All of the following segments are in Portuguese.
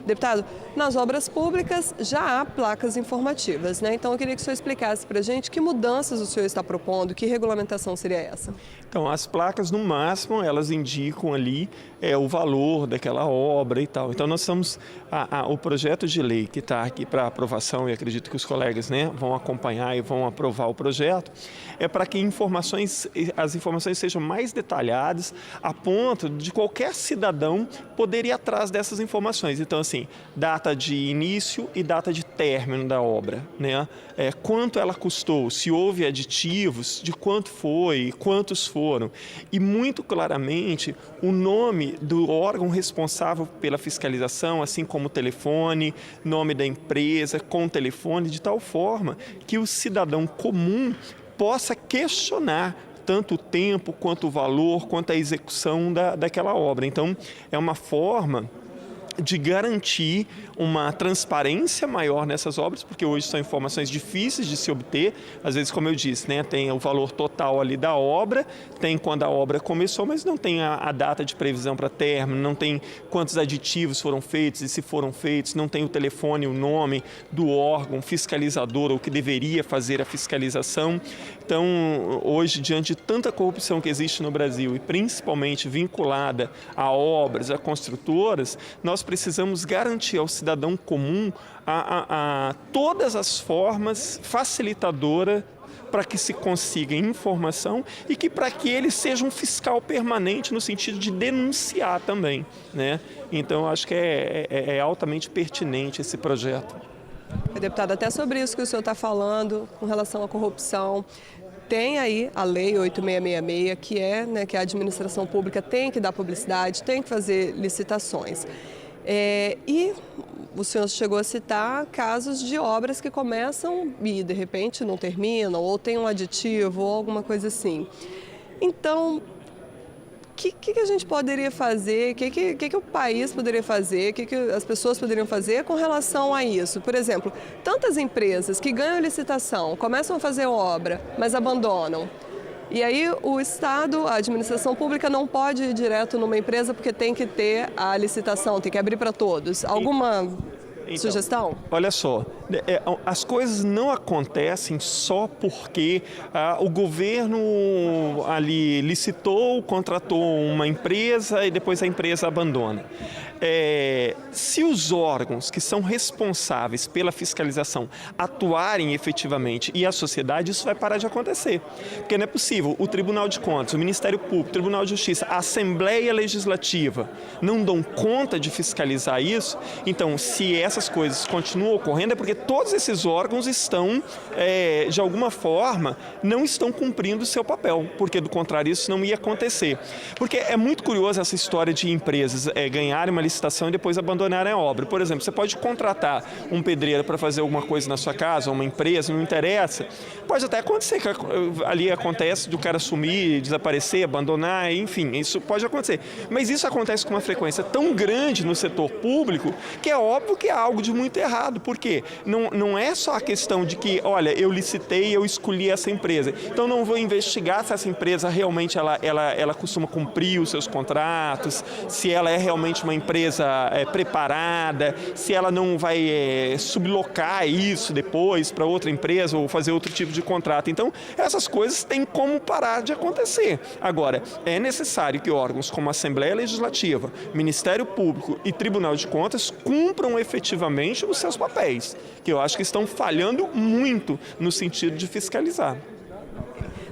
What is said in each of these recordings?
Deputado, nas obras públicas já há placas informativas, né? Então eu queria que o senhor explicasse para a gente que mudanças o senhor está propondo, que regulamentação seria essa? Então, as placas, no máximo, elas indicam ali o valor daquela obra e tal. Então, nós estamos, o projeto de lei que está aqui para aprovação, e acredito que os colegas, né, vão acompanhar e vão aprovar o projeto, é para que as informações sejam mais detalhadas, a ponto de qualquer cidadão poder ir atrás dessas informações. Então, assim, data de início e data de término da obra, né? Quanto ela custou, se houve aditivos, de quanto foi, quantos foram. E muito claramente o nome do órgão responsável pela fiscalização, assim como o telefone, nome da empresa, com telefone, de tal forma que o cidadão comum possa questionar tanto o tempo, quanto o valor, quanto a execução daquela obra. Então, é uma forma de garantir uma transparência maior nessas obras, porque hoje são informações difíceis de se obter. Às vezes, como eu disse, né, tem o valor total ali da obra, tem quando a obra começou, mas não tem a data de previsão para término, não tem quantos aditivos foram feitos e se foram feitos, não tem o telefone, o nome do órgão fiscalizador ou que deveria fazer a fiscalização. Então, hoje, diante de tanta corrupção que existe no Brasil e principalmente vinculada a obras, a construtoras, nós precisamos garantir ao cidadão comum a todas as formas facilitadoras para que se consiga informação e que para que ele seja um fiscal permanente no sentido de denunciar também, né? Então, acho que é altamente pertinente esse projeto. Deputado, até sobre isso que o senhor está falando, com relação à corrupção, tem aí a Lei 8666, que né, que a administração pública tem que dar publicidade, tem que fazer licitações. E o senhor chegou a citar casos de obras que começam e, de repente, não terminam, ou tem um aditivo, ou alguma coisa assim. Então, o que a gente poderia fazer, o que o país poderia fazer, o que as pessoas poderiam fazer com relação a isso? Por exemplo, tantas empresas que ganham licitação, começam a fazer obra, mas abandonam. E aí o Estado, a administração pública não pode ir direto numa empresa porque tem que ter a licitação, tem que abrir para todos. Alguma sugestão? Olha só, as coisas não acontecem só porque o governo ali licitou, contratou uma empresa e depois a empresa abandona. Se os órgãos que são responsáveis pela fiscalização atuarem efetivamente e a sociedade, isso vai parar de acontecer. Porque não é possível o Tribunal de Contas, o Ministério Público, o Tribunal de Justiça, a Assembleia Legislativa não dão conta de fiscalizar isso. Então, se essas coisas continuam ocorrendo, é porque todos esses órgãos estão, de alguma forma, não estão cumprindo o seu papel, porque do contrário isso não ia acontecer. Porque é muito curioso essa história de empresas ganharem uma licitação e depois abandonarem a obra. Por exemplo, você pode contratar um pedreiro para fazer alguma coisa na sua casa, ou uma empresa, não interessa. Pode até acontecer que ali acontece de o cara sumir, desaparecer, abandonar, enfim, isso pode acontecer. Mas isso acontece com uma frequência tão grande no setor público que é óbvio que há algo de muito errado. Por quê? Não é só a questão de que, olha, eu licitei, eu escolhi essa empresa. Então não vou investigar se essa empresa realmente ela costuma cumprir os seus contratos, se ela é realmente uma empresa preparada, se ela não vai sublocar isso depois para outra empresa ou fazer outro tipo de contrato. Então, essas coisas têm como parar de acontecer. Agora, é necessário que órgãos como a Assembleia Legislativa, Ministério Público e Tribunal de Contas cumpram efetivamente os seus papéis, que eu acho que estão falhando muito no sentido de fiscalizar.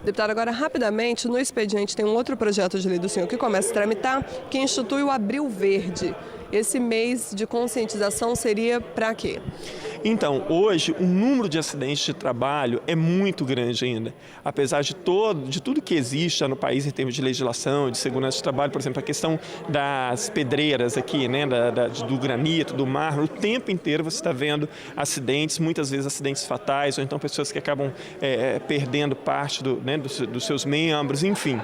Deputado, agora rapidamente, no expediente tem um outro projeto de lei do senhor que começa a tramitar, que institui o Abril Verde. Esse mês de conscientização seria para quê? Então, hoje, o número de acidentes de trabalho é muito grande ainda. Apesar de tudo que existe no país em termos de legislação, de segurança de trabalho, por exemplo, a questão das pedreiras aqui, né, do granito, do mármore, o tempo inteiro você está vendo acidentes, muitas vezes acidentes fatais, ou então pessoas que acabam perdendo parte dos seus membros, enfim.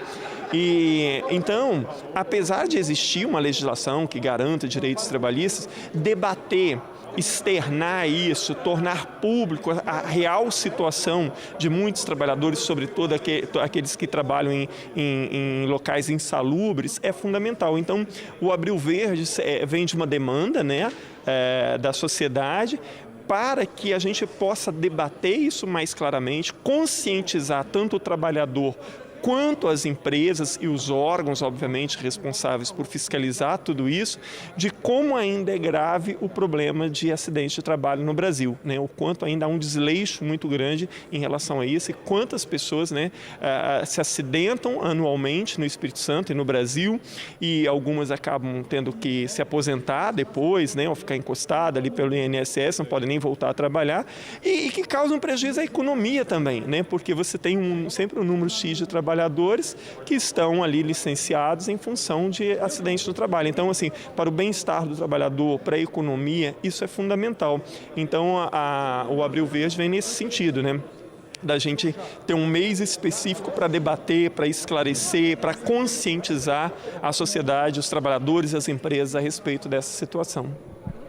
E então, apesar de existir uma legislação que garanta direitos trabalhistas, debater externar isso, tornar público a real situação de muitos trabalhadores, sobretudo aqueles que trabalham em locais insalubres, é fundamental. Então, o Abril Verde vem de uma demanda, né, da sociedade, para que a gente possa debater isso mais claramente, conscientizar tanto o trabalhador quanto as empresas e os órgãos, obviamente, responsáveis por fiscalizar tudo isso, de como ainda é grave o problema de acidente de trabalho no Brasil, né? O quanto ainda há um desleixo muito grande em relação a isso e quantas pessoas, né, se acidentam anualmente no Espírito Santo e no Brasil, e algumas acabam tendo que se aposentar depois, né, ou ficar encostada ali pelo INSS, não podem nem voltar a trabalhar, e que causam prejuízo à economia também, né? Porque você tem sempre um número X de trabalhadores que estão ali licenciados em função de acidentes no trabalho. Então, assim, para o bem-estar do trabalhador, para a economia, isso é fundamental. Então, o Abril Verde vem nesse sentido, né? Da gente ter um mês específico para debater, para esclarecer, para conscientizar a sociedade, os trabalhadores e as empresas a respeito dessa situação.